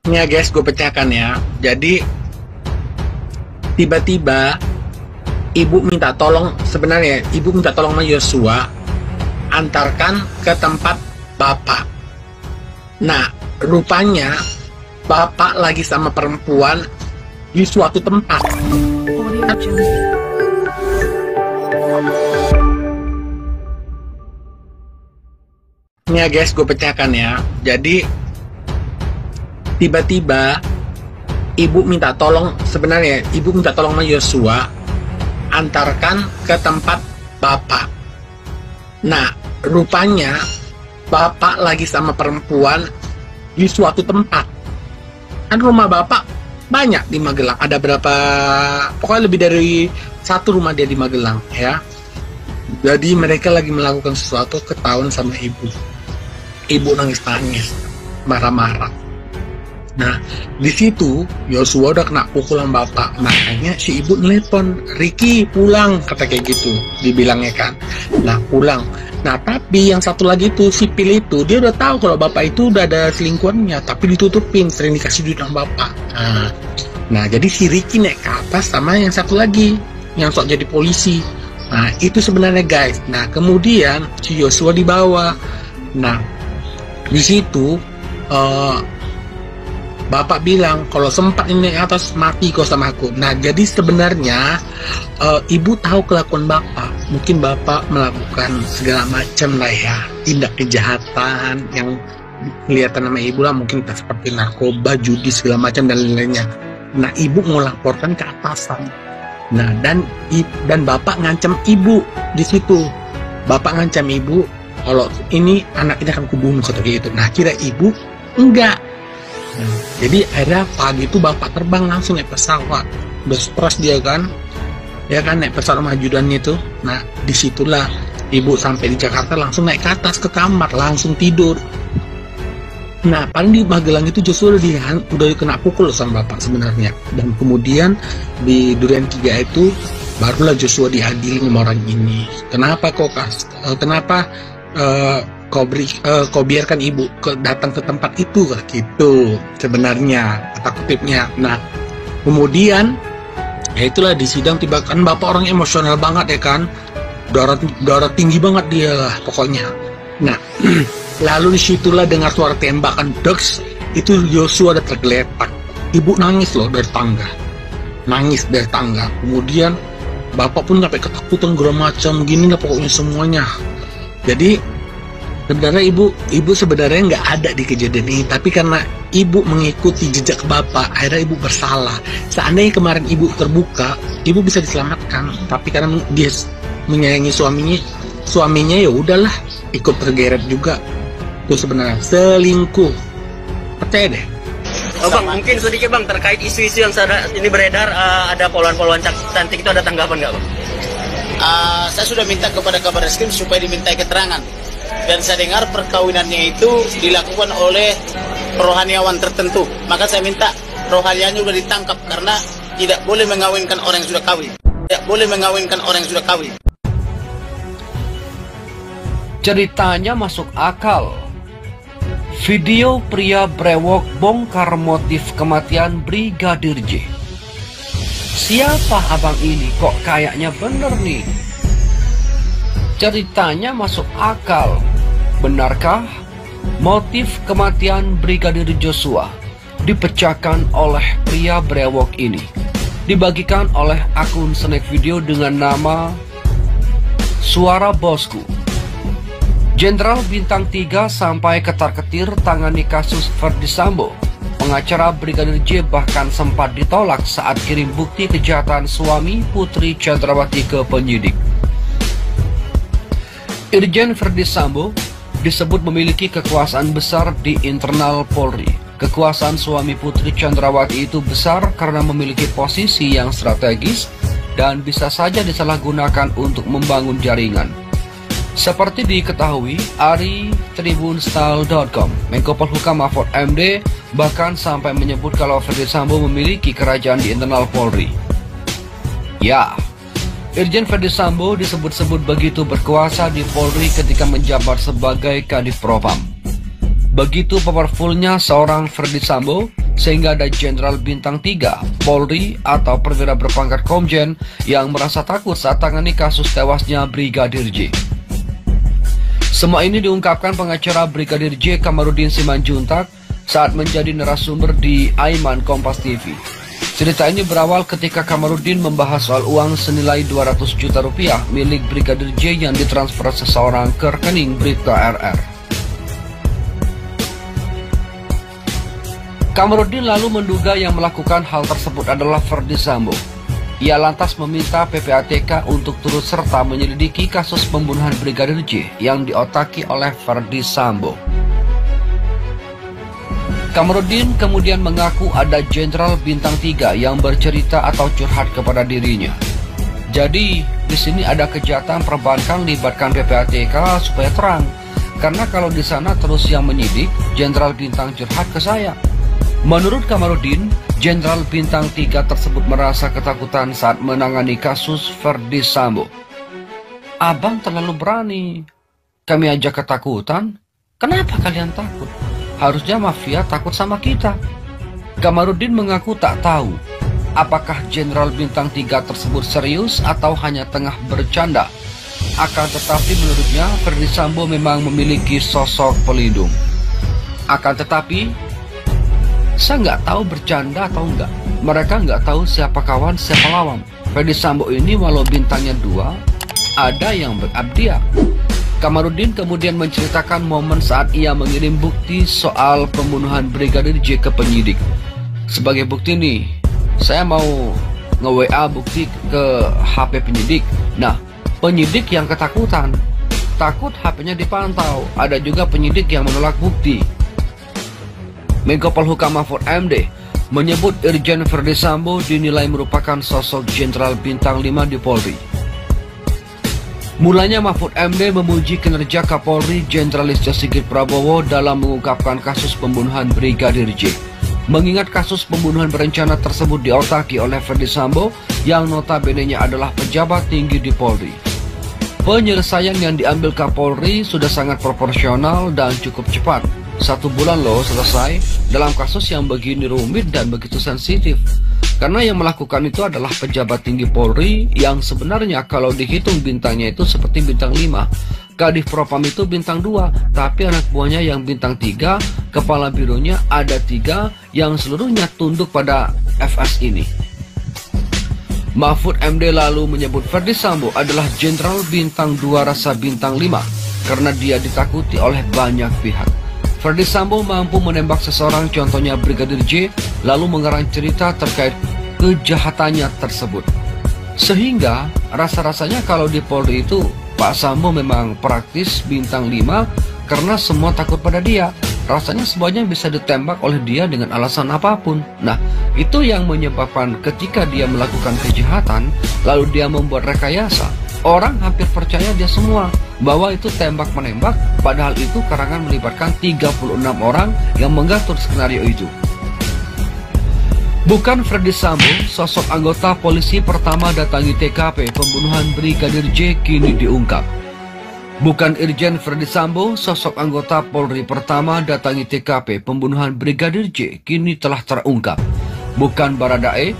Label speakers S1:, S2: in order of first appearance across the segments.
S1: Ini ya guys, gue pecahkan ya. Jadi tiba-tiba ibu minta tolong, sebenarnya ibu minta tolong sama Yosua antarkan ke tempat bapak. Nah, rupanya bapak lagi sama perempuan di suatu tempat. Ini ya guys, gue pecahkan ya. Jadi tiba-tiba ibu minta tolong, sebenarnya ibu minta tolong sama Yosua antarkan ke tempat bapak. Nah, rupanya bapak lagi sama perempuan di suatu tempat. Kan rumah bapak banyak di Magelang, ada berapa, pokoknya lebih dari satu rumah dia di Magelang ya. Jadi mereka lagi melakukan sesuatu, ketahuan sama ibu. Ibu nangis-nangis, marah-marah. Nah, di situ Yosua udah kena pukulan bapak. Makanya si ibu nelpon, "Ricky pulang," kata kayak gitu, dibilangnya kan. Nah, pulang. Nah, tapi yang satu lagi tuh, si Pil itu, dia udah tahu kalau bapak itu udah ada selingkuhannya, tapi ditutupin, sering dikasih duit sama bapak. Nah, jadi si Ricky naik ke atas sama yang satu lagi, yang sok jadi polisi. Nah, itu sebenarnya guys. Nah, kemudian si Yosua dibawa. Nah, di situ bapak bilang kalau sempat ini naik atas mati kau sama aku. Nah, jadi sebenarnya ibu tahu kelakuan bapak. Mungkin bapak melakukan segala macam lah ya, tindak kejahatan yang kelihatan sama ibu lah, mungkin seperti narkoba, judi segala macam dan lain-lainnya. Nah, ibu mau laporkan ke atasan. Nah, dan bapak ngancam ibu di situ. Bapak ngancam ibu kalau ini anak ini akan kubunuh kata gitu. Nah, kira ibu enggak. Nah, jadi akhirnya pagi itu bapak terbang langsung naik pesawat, udah stres dia kan, ya kan, naik pesawat sama ajudannya itu. Nah, disitulah ibu sampai di Jakarta langsung naik ke atas ke kamar, langsung tidur. Nah, paling di Magelang itu Joshua udah kena pukul sama bapak sebenarnya. Dan kemudian di Durian 3 itu barulah Joshua diadili sama orang ini. Kenapa kau biarkan ibu datang ke tempat itu gitu sebenarnya kata kutipnya. Nah, kemudian ya itulah di sidang tiba kan bapak orang emosional banget ya kan, darah tinggi banget dia lah pokoknya. Nah, lalu disitulah dengar suara tembakan deks, itu Yosua ada tergeletak. Ibu nangis loh dari tangga, kemudian bapak pun sampai ketakutan segala macam gini lah pokoknya semuanya. Jadi sebenarnya ibu sebenarnya nggak ada di kejadian ini, tapi karena ibu mengikuti jejak bapak, akhirnya ibu bersalah. Seandainya kemarin ibu terbuka, ibu bisa diselamatkan, tapi karena dia menyayangi suaminya ya udahlah, ikut tergeret juga. Itu sebenarnya selingkuh, percaya deh.
S2: Oh bang, mungkin sedikit bang terkait isu-isu yang ini beredar, ada poluan-poluan cantik itu, ada tanggapan nggak bang?
S3: Saya sudah minta kepada Kabar Reskrim supaya dimintai keterangan. Dan saya dengar perkawinannya itu dilakukan oleh rohaniawan tertentu. Maka saya minta rohanianya sudah ditangkap karena tidak boleh mengawinkan orang yang sudah kawin.
S4: Ceritanya masuk akal. Video pria brewok bongkar motif kematian Brigadir J. Siapa abang ini? Kok kayaknya bener nih? Ceritanya masuk akal. Benarkah motif kematian Brigadir Joshua dipecahkan oleh pria brewok ini? Dibagikan oleh akun snack video dengan nama Suara Bosku. Jenderal Bintang 3 sampai ketar-ketir tangani kasus Ferdy Sambo. Pengacara Brigadir J bahkan sempat ditolak saat kirim bukti kejahatan suami Putri Chandrawati ke penyidik. Irjen Ferdy Sambo disebut memiliki kekuasaan besar di internal Polri. Kekuasaan suami Putri Chandrawati itu besar karena memiliki posisi yang strategis dan bisa saja disalahgunakan untuk membangun jaringan. Seperti diketahui, Ari Tribunstyle.com, Menko Polhukam Mahfud MD bahkan sampai menyebut kalau Ferdy Sambo memiliki kerajaan di internal Polri. Ya, Irjen Ferdy Sambo disebut-sebut begitu berkuasa di Polri ketika menjabat sebagai Kadif Propam. Begitu powerfulnya seorang Ferdy Sambo, sehingga ada Jenderal Bintang 3, Polri atau perwira berpangkat Komjen yang merasa takut saat tangani kasus tewasnya Brigadir J. Semua ini diungkapkan pengacara Brigadir J Kamarudin Simanjuntak saat menjadi narasumber di Aiman Kompas TV. Cerita ini berawal ketika Kamarudin membahas soal uang senilai 200 juta rupiah milik Brigadir J yang ditransfer seseorang ke rekening Bribka RR. Kamarudin lalu menduga yang melakukan hal tersebut adalah Ferdy Sambo. Ia lantas meminta PPATK untuk turut serta menyelidiki kasus pembunuhan Brigadir J yang diotaki oleh Ferdy Sambo. Kamarudin kemudian mengaku ada Jenderal Bintang 3 yang bercerita atau curhat kepada dirinya. Jadi, di sini ada kejahatan perbankan libatkan PPATK supaya terang. Karena kalau di sana terus yang menyidik, Jenderal Bintang curhat ke saya. Menurut Kamarudin, Jenderal Bintang 3 tersebut merasa ketakutan saat menangani kasus Ferdy Sambo. Abang terlalu berani. Kami aja ketakutan. Kenapa kalian takut? Harusnya mafia takut sama kita. Kamarudin mengaku tak tahu apakah Jenderal Bintang 3 tersebut serius atau hanya tengah bercanda. Akan tetapi menurutnya Ferdy Sambo memang memiliki sosok pelindung. Akan tetapi saya nggak tahu bercanda atau enggak. Mereka nggak tahu siapa kawan, siapa lawan. Ferdy Sambo ini walau bintangnya 2, ada yang backup dia. Kamarudin kemudian menceritakan momen saat ia mengirim bukti soal pembunuhan Brigadir J ke penyidik. Sebagai bukti nih, saya mau nge-WA bukti ke HP penyidik. Nah, penyidik yang ketakutan, takut HP-nya dipantau. Ada juga penyidik yang menolak bukti. Menko Polhukam Mahfud MD menyebut Irjen Ferdy Sambo dinilai merupakan sosok Jenderal Bintang 5 di Polri. Mulanya Mahfud MD memuji kinerja Kapolri Jenderal Listio Sigit Prabowo dalam mengungkapkan kasus pembunuhan Brigadir J. Mengingat kasus pembunuhan berencana tersebut diotaki oleh Ferdy Sambo yang notabene-nya adalah pejabat tinggi di Polri. Penyelesaian yang diambil Kapolri sudah sangat proporsional dan cukup cepat. 1 bulan loh selesai dalam kasus yang begini rumit dan begitu sensitif. Karena yang melakukan itu adalah pejabat tinggi Polri yang sebenarnya kalau dihitung bintangnya itu seperti bintang 5. Kadif Propam itu bintang 2, tapi anak buahnya yang bintang 3, kepala bironya ada 3 yang seluruhnya tunduk pada FS ini. Mahfud MD lalu menyebut Ferdy Sambo adalah Jenderal Bintang 2 rasa bintang 5 karena dia ditakuti oleh banyak pihak. Ferdy Sambo mampu menembak seseorang, contohnya Brigadir J, lalu mengarang cerita terkait kejahatannya tersebut. Sehingga rasa-rasanya kalau di Polri itu Pak Sambo memang praktis bintang 5 karena semua takut pada dia. Rasanya semuanya bisa ditembak oleh dia dengan alasan apapun. Nah, itu yang menyebabkan ketika dia melakukan kejahatan, lalu dia membuat rekayasa. Orang hampir percaya dia semua bahwa itu tembak-menembak, padahal itu karangan melibatkan 36 orang yang mengatur skenario itu. Bukan Ferdy Sambo, sosok anggota polisi pertama datangi TKP pembunuhan Brigadir J kini diungkap. Bukan Irjen Ferdy Sambo, sosok anggota Polri pertama datangi TKP pembunuhan Brigadir J kini telah terungkap. Bukan Baradae,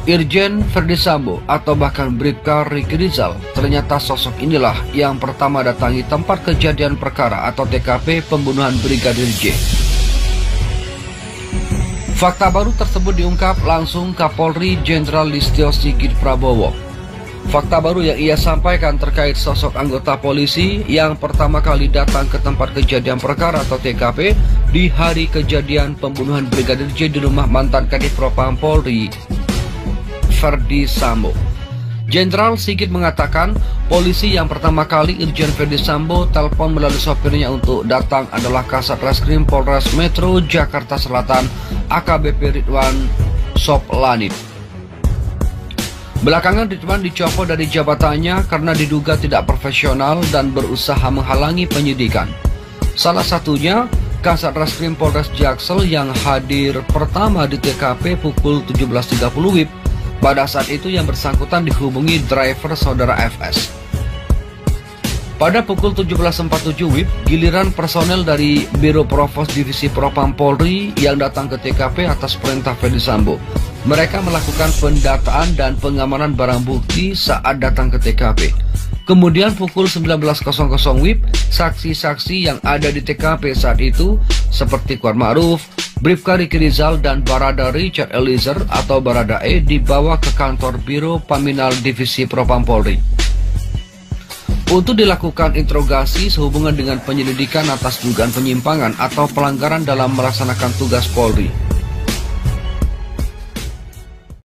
S4: Irjen Ferdy Sambo atau bahkan Bribka Riki Rizal, ternyata sosok inilah yang pertama datangi tempat kejadian perkara atau TKP pembunuhan Brigadir J. Fakta baru tersebut diungkap langsung Kapolri Jenderal Listio Sigit Prabowo. Fakta baru yang ia sampaikan terkait sosok anggota polisi yang pertama kali datang ke tempat kejadian perkara atau TKP di hari kejadian pembunuhan Brigadir J di rumah mantan Kadif Propam Polri, Ferdy Sambo. Jenderal Sigit mengatakan polisi yang pertama kali Irjen Ferdy Sambo telepon melalui sopirnya untuk datang adalah Kasat Reskrim Polres Metro Jakarta Selatan AKBP Ridwan Soplanit. Belakangan Ridwan dicopot dari jabatannya karena diduga tidak profesional dan berusaha menghalangi penyidikan. Salah satunya Kasat Reskrim Polres Jaksel yang hadir pertama di TKP pukul 17.30 WIB. Pada saat itu yang bersangkutan dihubungi driver saudara FS. Pada pukul 17.47 WIB, giliran personel dari Biro Provos Divisi Propam Polri yang datang ke TKP atas perintah Ferdy Sambo. Mereka melakukan pendataan dan pengamanan barang bukti saat datang ke TKP. Kemudian pukul 19.00 WIB, saksi-saksi yang ada di TKP saat itu seperti Kuat Ma'ruf, Bribka Riki Rizal dan Barada Richard Eliezer atau Barada E dibawa ke kantor Biro Paminal Divisi Propam Polri untuk dilakukan interogasi sehubungan dengan penyelidikan atas dugaan penyimpangan atau pelanggaran dalam melaksanakan tugas Polri.